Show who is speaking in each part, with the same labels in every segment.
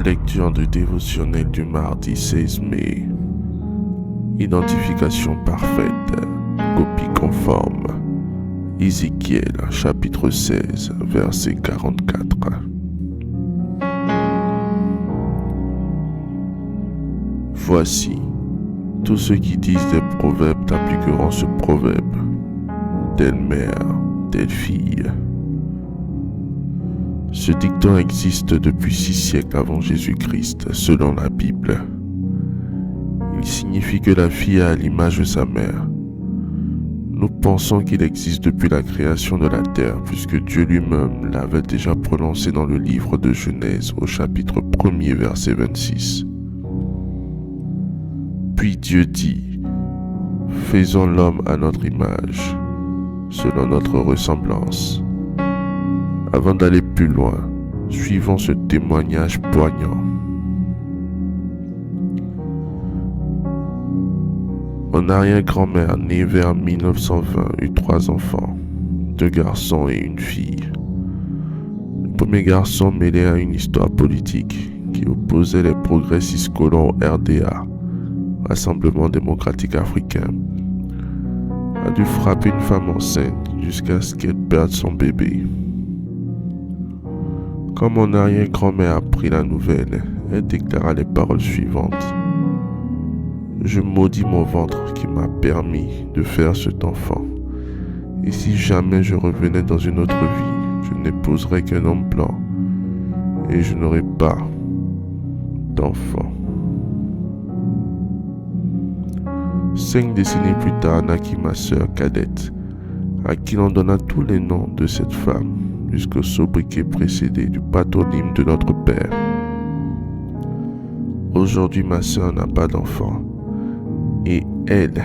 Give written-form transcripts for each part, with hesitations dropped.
Speaker 1: Lecture du dévotionnel du mardi 16 mai. Identification parfaite. Copie conforme. Ézéchiel, chapitre 16, verset 44. Voici, tous ceux qui disent des proverbes t'appliqueront ce proverbe. Telle mère, telle fille. Ce dicton existe depuis 6 siècles avant Jésus-Christ, selon la Bible. Il signifie que la fille a l'image de sa mère. Nous pensons qu'il existe depuis la création de la terre, puisque Dieu lui-même l'avait déjà prononcé dans le livre de Genèse au chapitre 1er, verset 26. Puis Dieu dit, « Faisons l'homme à notre image, selon notre ressemblance. » Avant d'aller plus loin, suivons ce témoignage poignant. Mon arrière-grand-mère, née vers 1920, eut 3 enfants, 2 garçons et une fille. Le premier garçon, mêlé à une histoire politique qui opposait les progressistes colons au RDA, Rassemblement démocratique africain, a dû frapper une femme enceinte jusqu'à ce qu'elle perde son bébé. Quand mon arrière-grand-mère apprit la nouvelle, elle déclara les paroles suivantes. « Je maudis mon ventre qui m'a permis de faire cet enfant. Et si jamais je revenais dans une autre vie, je n'épouserais qu'un homme blanc et je n'aurais pas d'enfant. » 5 décennies plus tard naquit ma sœur cadette, à qui l'on donna tous les noms de cette femme, jusqu'au sobriquet précédé du patronyme de notre père. Aujourd'hui, ma sœur n'a pas d'enfant, et elle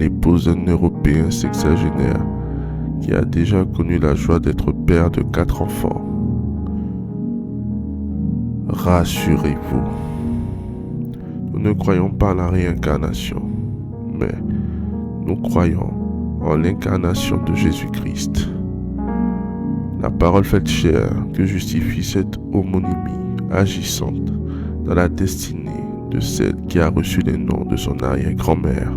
Speaker 1: épouse un Européen sexagénaire qui a déjà connu la joie d'être père de 4 enfants. Rassurez-vous, nous ne croyons pas à la réincarnation, mais nous croyons en l'incarnation de Jésus-Christ. La parole faite chair que justifie cette homonymie agissante dans la destinée de celle qui a reçu les noms de son arrière-grand-mère.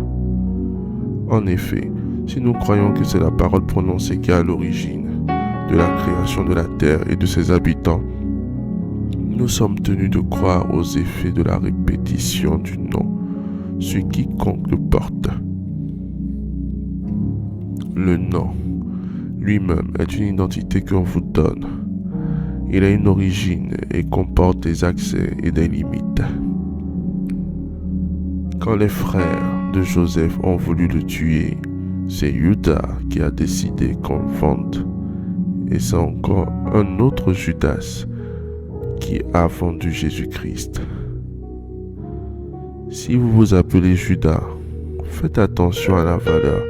Speaker 1: En effet, si nous croyons que c'est la parole prononcée qui est à l'origine de la création de la terre et de ses habitants, nous sommes tenus de croire aux effets de la répétition du nom sur quiconque le porte. Le nom lui-même est une identité qu'on vous donne. Il a une origine et comporte des accès et des limites. Quand les frères de Joseph ont voulu le tuer, c'est Judas qui a décidé qu'on le vende. Et c'est encore un autre Judas qui a vendu Jésus-Christ. Si vous vous appelez Judas, faites attention à la valeur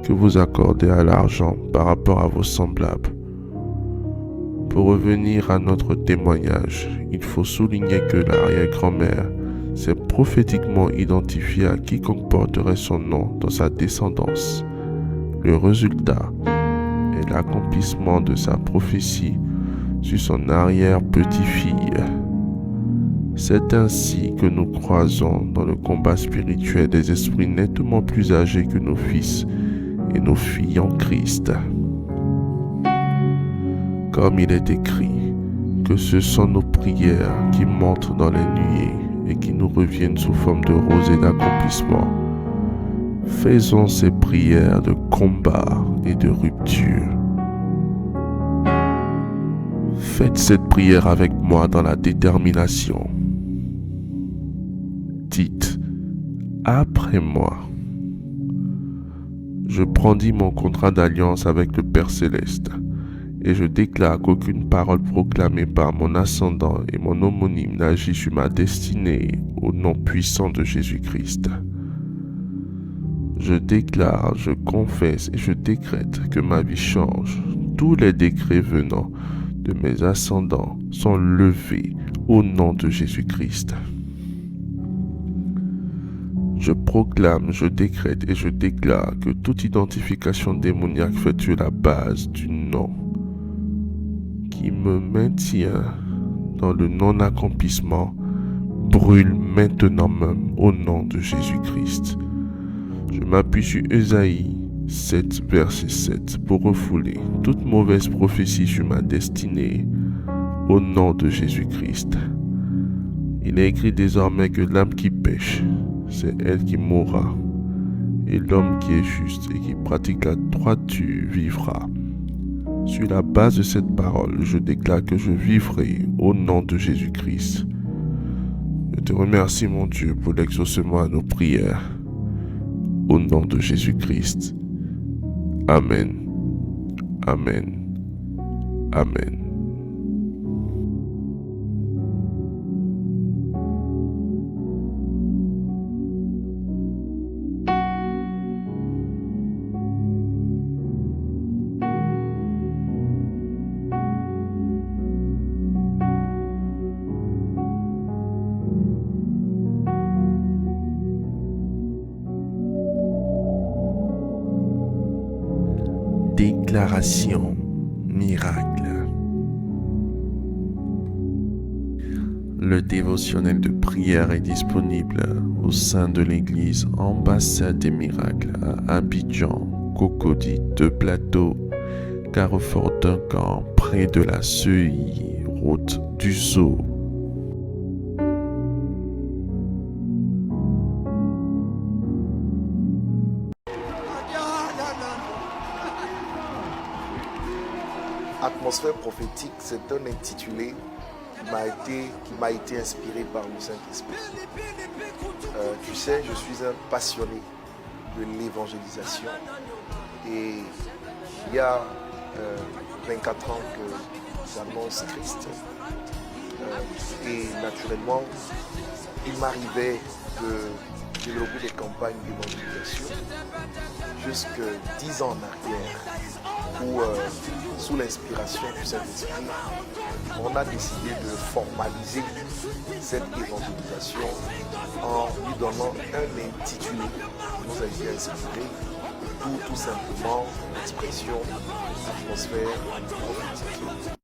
Speaker 1: que vous accordez à l'argent par rapport à vos semblables. Pour revenir à notre témoignage, il faut souligner que l'arrière-grand-mère s'est prophétiquement identifiée à quiconque porterait son nom dans sa descendance. Le résultat est l'accomplissement de sa prophétie sur son arrière-petit-fille. C'est ainsi que nous croisons dans le combat spirituel des esprits nettement plus âgés que nos fils et nos filles en Christ. Comme il est écrit, que ce sont nos prières qui montent dans les nuées et qui nous reviennent sous forme de rosée d'accomplissement. Faisons ces prières de combat et de rupture. Faites cette prière avec moi dans la détermination. Dites, après moi. Je brandis mon contrat d'alliance avec le Père Céleste et je déclare qu'aucune parole proclamée par mon ascendant et mon homonyme n'agit sur ma destinée au nom puissant de Jésus-Christ. Je déclare, je confesse et je décrète que ma vie change. Tous les décrets venant de mes ascendants sont levés au nom de Jésus-Christ. Je proclame, je décrète et je déclare que toute identification démoniaque faite sur la base du nom qui me maintient dans le non-accomplissement brûle maintenant même au nom de Jésus-Christ. Je m'appuie sur Ésaïe 7, verset 7 pour refouler toute mauvaise prophétie sur ma destinée au nom de Jésus-Christ. Il est écrit désormais que l'âme qui pêche, c'est elle qui mourra, et l'homme qui est juste et qui pratique la droiture vivra. Sur la base de cette parole, je déclare que je vivrai au nom de Jésus-Christ. Je te remercie, mon Dieu, pour l'exaucement à nos prières. Au nom de Jésus-Christ. Amen. Amen. Amen. Déclaration miracle. Le dévotionnel de prière est disponible au sein de l'église Ambassade des Miracles à Abidjan, Cocody, Deux Plateaux, Carrefour Duncan, près de la Seuilly, route du Zoo.
Speaker 2: Atmosphère prophétique, c'est un intitulé qui m'a été inspiré par le Saint-Esprit. Tu sais, je suis un passionné de l'évangélisation et il y a 24 ans que j'annonce Christ et naturellement, il m'arrivait de développer des campagnes d'évangélisation jusque 10 ans en arrière où, sous l'inspiration du Saint-Esprit, on a décidé de formaliser cette évangélisation en lui donnant un intitulé qui nous a été inspiré, tout simplement l'expression atmosphère prophétique.